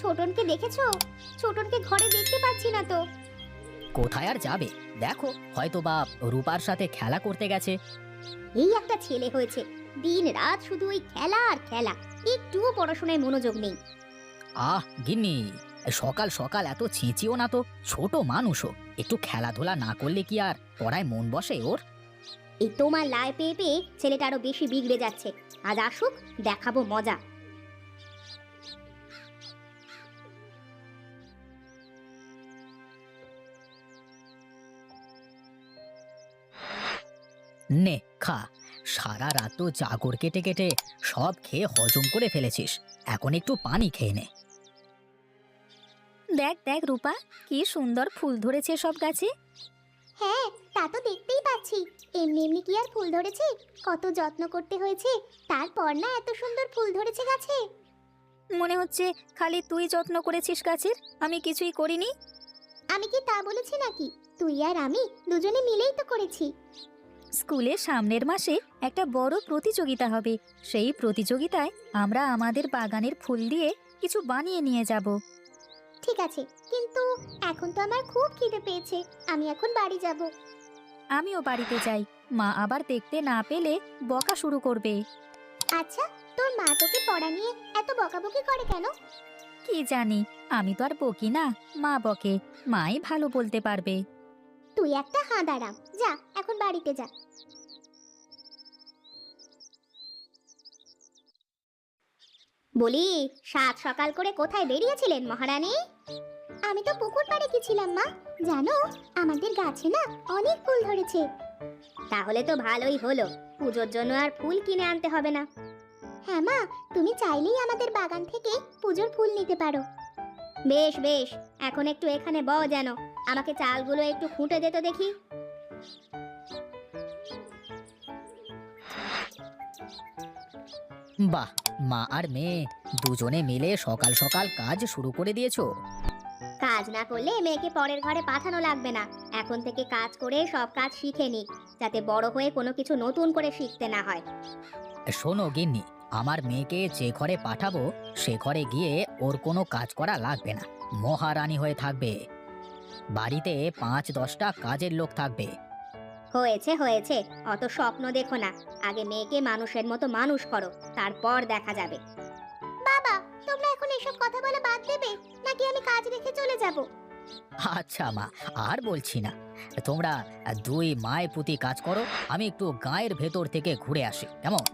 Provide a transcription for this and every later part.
ছোটনকে দেখেছো? ছোটনকে ঘরে দেখতে পাচ্ছি না তো। কোথায় আর যাবে, দেখো হয়তো বা রূপার সাথে খেলা করতে গেছে। এই একটা ছেলে হয়েছে, দিন রাত শুধু ওই খেলা আর খেলা, একটুও পড়াশোনায় মনোযোগ নেই। গিন্নি, সকাল সকাল এত ছিচিও না তো, ছোট মানুষও একটু খেলাধুলা না করলে কি আর পড়ায় মন বসে ওর? এই তোমার লাই পেয়ে পেয়ে ছেলেটা আরো বেশি বিগড়ে যাচ্ছে। আজ আসুক, দেখাবো মজা। নে খা, সারা রাত তো জাগর কেটে কেটে সব খেয়ে হজম করে ফেলেছিস, এখন একটু পানি খেয়ে নে। দেখ দেখ রূপা, কি সুন্দর ফুল ধরেছে সব গাছে। হ্যাঁ, তা তো দেখতেই পাচ্ছি। এমনি এমনি কি আর ফুল ধরেছে? কত যত্ন করতে হয়েছে, তারপর না এত সুন্দর ফুল ধরেছে গাছে। মনে হচ্ছে খালি তুই যত্ন করেছিস গাছের, আমি কিছুই করিনি। আমি কি তা বলেছি নাকি? তুই আর আমি দুজনে মিলেই তো করেছি। স্কুলে সামনের মাসে একটা বড় প্রতিযোগিতা হবে, সেই প্রতিযোগিতায় আমরা আমাদের বাগানের ফুল দিয়ে কিছু বানিয়ে নিয়ে যাব। ঠিক আছে, কিন্তু এখন তো আমার খুব খিদে পেয়েছে, আমি এখন বাড়ি যাব। আমিও বাড়িতে যাই, মা আবার দেখতে না পেলে বকা শুরু করবে। আচ্ছা, তোর মা তোকে পড়া নিয়ে এত বকাবকি করে কেন? কি জানি, আমি তো আর বকি না, মা বকে, মাই ভালো বলতে পারবে। তুই একটা হাঁদারাম, যা এখন বাড়িতে যা। বলি, সাত সকাল করে কোথায় বেরিয়েছিলেন মহারানী? আমি তো পুকুর পাড়ে গেছিলাম মা। জানো, আমাদের গাছে না অনেক ফুল ধরেছে। তাহলে তো ভালোই হলো, পুজোর জন্য আর ফুল কিনে আনতে হবে না। হ্যাঁ মা, তুমি চাইলেই আমাদের বাগান থেকে পুজোর ফুল নিতে পারো। বেশ বেশ, এখন একটু এখানে বও, যেন আমাকে চালগুলো একটু খুঁটে দে তো দেখি। বাহ, মা আর মেয়ে দুজনে মিলে সকাল সকাল কাজ শুরু করে দিয়েছো। কাজ না করলে মেয়েকে পরের ঘরে পাঠানো লাগবে না। এখন থেকে কাজ করে সব কাজ শিখে নিক, যাতে বড় হয়ে কোনো কিছু নতুন করে শিখতে না হয়। শোনো গিন্নি, আমার মেয়েকে যে ঘরে পাঠাবো সে ঘরে গিয়ে ওর কোনো কাজ করা লাগবে না, মহারানী হয়ে থাকবে। বাড়িতে ৫-১০টা কাজের লোক থাকবে। হয়েছে হয়েছে, অত স্বপ্ন দেখো না, আগে মেয়েকে মানুষের মতো মানুষ করো, তারপর দেখা যাবে। বাবা, তোমরা এখন এসব কথা বলা বাদ দেবে, নাকি আমি কাজ রেখে চলে যাব? আচ্ছা মা, আর বলছি না, তোমরা দুই মায় পুতি কাজ করো, আমি একটু গায়ের ভেতর থেকে ঘুরে আসি, কেমন?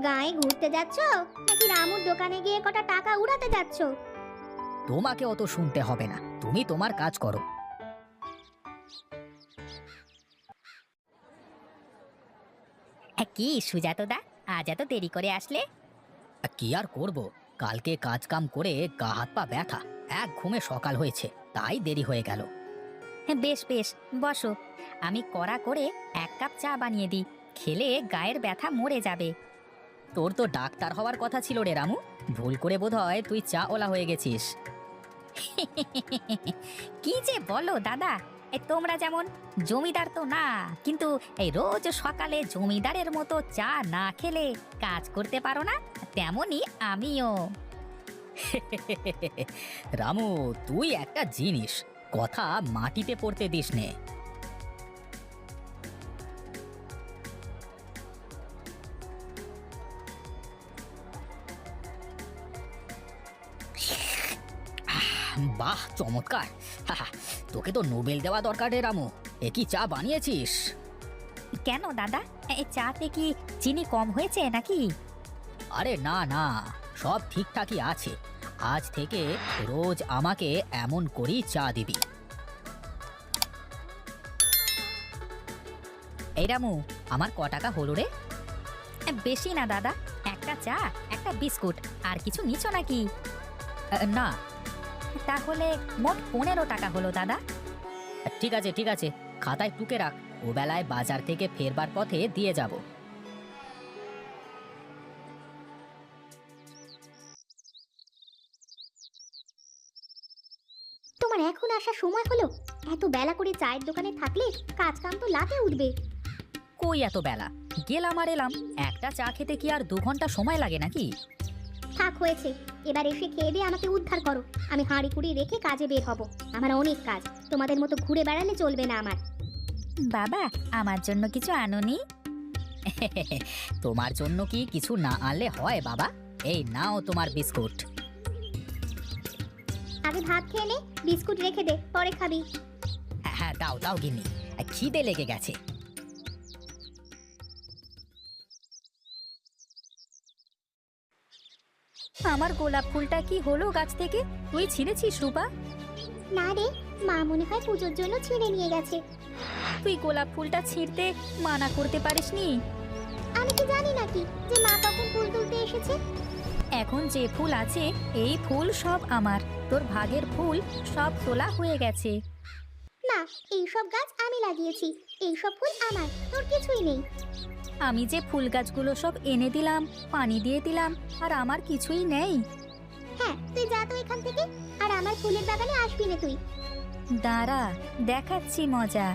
গায়ে ঘুরতে যাচ্ছ, নাকি রামুর দোকানে গিয়ে কটা টাকা উড়াতে যাচ্ছ? তোমাকে অত শুনতে হবে না, তুমি তোমার কাজ করো। কি সুজাতদা, আজ এত দেরি করে আসলে? কি আর করব, কালকে কাজ কাম করে গা হাত পা ব্যথা, এক ঘুমে সকাল হয়েছে, তাই দেরি হয়ে গেল। বেশ বেশ, বসো, আমি কড়া করে 1 কাপ চা বানিয়ে দিই, খেলে গায়ের ব্যথা মরে যাবে। তোর তো ডাক্তার হওয়ার কথা ছিল রে রামু, ভুল করে বোধহয় তুই চা ওলা হয়ে গেছিস। কি যে বলো দাদা, তোমরা যেমন জমিদার তো না, কিন্তু এই রোজ সকালে জমিদারের মতো চা না খেলে কাজ করতে পারো না, তেমনি আমিও। রামু, তুই একটা জিনিস, কথা মাটিতে পড়তে দিস নে। বাহ, চমৎকার! হাহা, তোকে তো নোবেল দেওয়া দরকার রে রামু, এ কি চা বানিয়েছিস? কেন দাদা, এই চাতে কি চিনি কম হয়েছে নাকি? আরে না না, সব ঠিকঠাকই আছে, আজ থেকে রোজ আমাকে এমন করেই চা দিবি। এই রামু, আমার ক টাকা হলো রে? বেশি না দাদা, একটা চা, একটা বিস্কুট, আর কিছু নিছো নাকি? না। তাহলে মোট 15 টাকা হলো দাদা। ঠিক আছে ঠিক আছে, খাতায় টুকে রাখ, ও বেলায় বাজার থেকে ফেরবার পথে দিয়ে যাব। তোমার এখন আসার সময় হলো? এত বেলা করে চায়ের দোকানে থাকলে কাজ কাম তো লাটে উঠবে। কই এত বেলা, গেলাম আর এলাম, একটা চা খেতে কি আর 2 ঘন্টা সময় লাগে নাকি? থাক হয়েছে, এবার এসে খেয়ে দিয়ে আমাকে উদ্ধার করো। আমি হাঁড়ি কুড়ি রেখে কাজে বের হব। আমার অনেক কাজ, তোমাদের মতো ঘুরে বেড়ালে চলবে না আমার। বাবা, আমার জন্য কিছু আনোনি? তোমার জন্য কি কিছু না আনলে হয় বাবা? এই নাও তোমার বিস্কুট। আগে ভাত খেয়ে নে, বিস্কুট রেখে দে, পরে খাবি। হ্যাঁ হ্যাঁ, দাও দাও গিন্নি, খিদে লেগে গেছে। আমার গোলাপ ফুলটা কি হলো গাছ থেকে? তুই ছিঁড়েছিস রূপা? না রে, মা মনে হয় পুজোর জন্য ছিঁড়ে নিয়ে গেছে। তুই গোলাপ ফুলটা ছিঁড়তে মানা করতে পারিসনি? আমি কি জানি নাকি যে মা কখন ফুল তুলতে এসেছে? এখন যে ফুল আছে এই ফুল সব আমার, তোর ভাগের ফুল সব তোলা হয়ে গেছে। না, এইসব গাছ আমি লাগিয়েছি, এইসব ফুল আমার, তোর কিছুই নেই। আমি যে ফুল গাছগুলো সব এনে দিলাম, পানি দিয়ে দিলাম, আর আমার কিছুই নেই। হ্যাঁ, তুই যা তো এখান থেকে, আর আমার ফুলের বাগানে আসবি না তুই। দাঁড়া, দেখাচ্ছি মজা।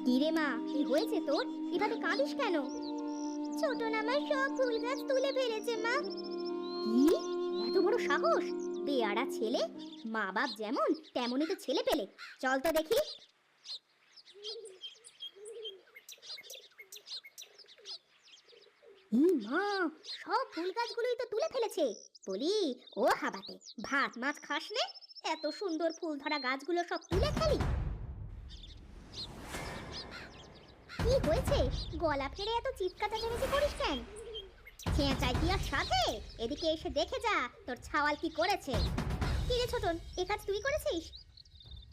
কি রে মা, কি হয়েছে তোর? এভাবে কাঁদিস কেন? ছোট নামার সব ফুল গাছ তুলে ফেলেছে মা। কি? এত বড় সাহস! বেয়াড়া ছেলে, মা বাপ যেমন তেমনই তো ছেলে পেলে। চল তো দেখি। মা, সব ফুল গাছগুলোই তো তুলে ফেলেছে। বলি, ও হাবাতে, ভাত মাছ খাস নে? এত সুন্দর ফুল ধরা গাছগুলো সব তুলে ফেলি? কি হয়েছে? গলা ফেড়ে এত চিৎকার চেঁচামেচি করিস কেন? চেঁচাই কি আর সাথে? এদিকে এসে দেখে যা তোর ছাওয়াল কি করেছে। কি রে ছোটন, এ কাজ তুই করেছিস?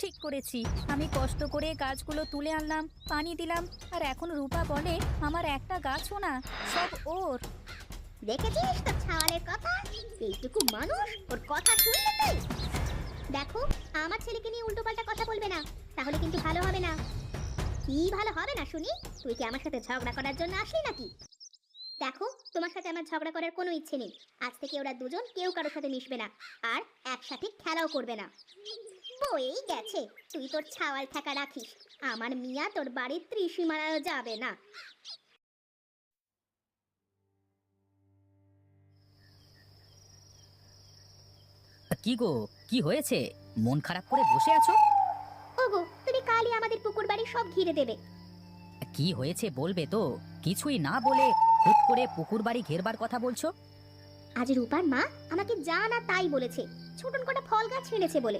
ঠিক করেছি, আমি কষ্ট করে গাছগুলো তুলে আনলাম, পানি দিলাম, আর এখন রূপা বলে আমার একটা গাছও না, সব ওর। দেখেছিস তোর ছাওয়ালের কথা? এইটুকু মানুষ, ওর কথা শুনলে তুই? দেখো, আমার ছেলেকে নিয়ে উল্টোপাল্টা কথা বলবে না, তাহলে কিন্তু ভালো হবে না। কি ভালো হবে না শুনি? তুই কি আমার সাথে ঝগড়া করার জন্য আসলি নাকি? দেখো, তোমার সাথে আমার ঝগড়া করার কোনো ইচ্ছে নেই। আজ থেকে ওরা দুজন কেউ কারোর সাথে মিশবে না, আর একসাথে খেলাও করবে না। বয়েই গেছে, তুই তোর ছাওয়াল ঠেকা রাখিস। আমার মিয়া তোর বাড়ির ত্রিসীমানাও যাবে না। কি গো, কি হয়েছে? মন খারাপ করে বসে আছো? ওগো, তুমি কালই আমাদের পুকুর বাড়ি সব ঘিরে দেবে। কি হয়েছে বলবে তো? কিছুই না বলে হুট করে পুকুর বাড়ি ঘেরবার কথা বলছো? আজ রূপার মা আমাকে যা না তাই বলেছে, ছোটন কটা ফল গাছ ছিঁড়েছে বলে।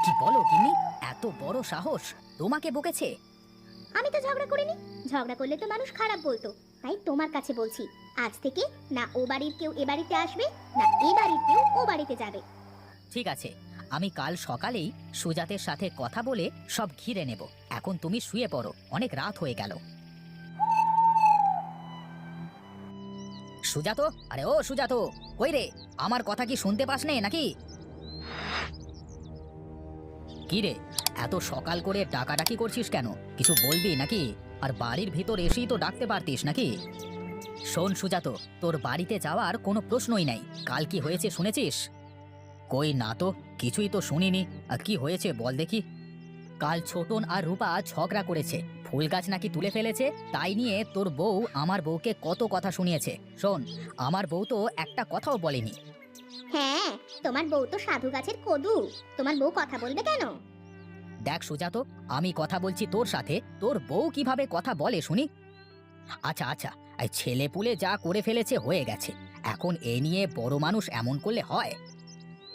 কি বলো গিন্নি? এত বড় সাহস! তোমাকে বকেছে? আমি তো ঝগড়া করিনি, ঝগড়া করলে তো মানুষ খারাপ বলতো। তাই তোমার কাছে বলছি, আজ থেকে না ও বাড়ির কেউ এ বাড়িতে আসবে, না এ বাড়ির কেউ ও বাড়িতে যাবে। ঠিক আছে, আমি কাল সকালেই সুজাতের সাথে কথা বলে সব ঘিরে নেব। এখন তুমি শুয়ে পড়ো, অনেক রাত হয়ে গেল। সুজাতো, আরে ও সুজাতো, কই রে? আমার কথা কি শুনতে পাস নে নাকি? কি রে, এত সকাল করে ডাকাডাকি করছিস কেন? কিছু বলবি নাকি? আর বাড়ির ভিতর এসেই তো ডাকতে পারতিস নাকি? শোন সুজাতো, তোর বাড়িতে যাওয়ার কোনো প্রশ্নই নাই। কাল কি হয়েছে শুনেছিস? কই না তো, কিছুই তো শুনিনি। আর কি হয়েছে বল দেখি। কাল ছোটন আর রূপা ঝগড়া করেছে, ফুল গাছ নাকি তুলে ফেলেছে, তাই নিয়ে তোর বউ আমার বউকে কত কথা শুনিয়েছে। শোন, আমার বউ তো একটা কথাও বলেনি। হ্যাঁ, তোমার বউ তো সাধু গাছের কদু, তোমার বউ কথা বলবে কেন? দেখ সুজাতো, আমি কথা বলছি তোর সাথে, তোর বউ কিভাবে কথা বলে শুনি। আচ্ছা আচ্ছা, এই ছেলে পুলে যা করে ফেলেছে হয়ে গেছে, এখন এ নিয়ে বড় মানুষ এমন করলে হয়?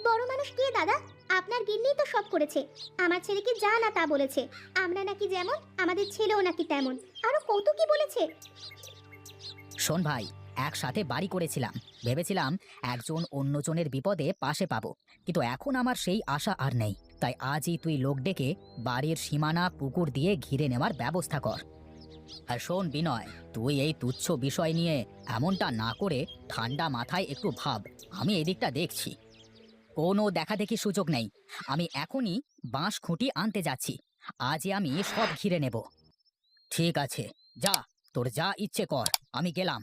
বড় মানুষ কে দাদা? আপনার গিন্নি তো সব করেছে। আমার ছেলেকে যা না তা বলেছে, আমরা নাকি যেমন আমাদের ছেলেও নাকি তেমন, আরো কত কি বলেছে। শোন ভাই, একসাথে বাড়ি করেছিলাম, ভেবেছিলাম একজন অন্যজনের বিপদে পাশে পাবো, কিন্তু এখন আমার সেই আশা আর নেই। তাই আজই তুই লোক ডেকে বাড়ির সীমানা পুকুর দিয়ে ঘিরে নেওয়ার ব্যবস্থা কর। আর শোন বিনয়, তুই এই তুচ্ছ বিষয় নিয়ে এমনটা না করে ঠান্ডা মাথায় একটু ভাব। আমি এদিকটা দেখছি, কোনো দেখা দেখি সুযোগ নেই। আমি এখনই বাঁশ খুঁটি আনতে যাচ্ছি, আজই আমি সব ঘিরে নেব। ঠিক আছে, যা, তোর যা ইচ্ছে কর, আমি গেলাম।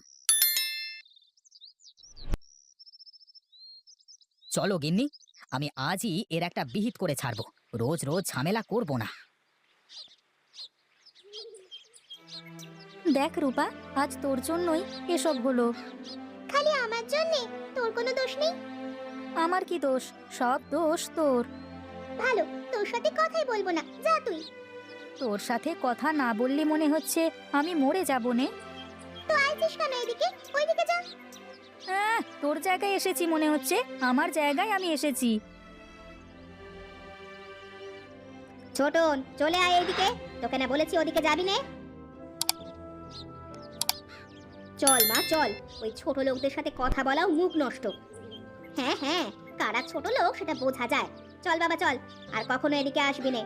চলো গিন্নি, আমি আজই এর একটা বিহিত করে ছাড়বো। রোজ রোজ ঝামেলা করব না। দেখ রূপা, আজ তোর জন্যই এসব হলো। খালি আমার জন্য? তোর কোনো দোষ নেই। আমার কি দোষ? সব দোষ তোর। ভালো, তোর সাথে কথাই বলবো না, যা তুই। তোর সাথে কথা না বললে মনে হচ্ছে আমি মরে যাবো নে। তো আইছিস কেন এদিকে? ওইদিকে যা। তোর জায়গায় এসেছি মনে হচ্ছে, আমার জায়গায় আমি এসেছি। ছোটন, চলে আয় এদিকে। তোকে না বলেছি ওদিকে যাবি নে। চল মা চল, ওই ছোট লোকদের সাথে কথা বলাও মুখ নষ্ট। হ্যাঁ হ্যাঁ, কারা ছোট লোক সেটা বোঝা যায়। চল বাবা চল, আর কখনো এদিকে আসবি নে।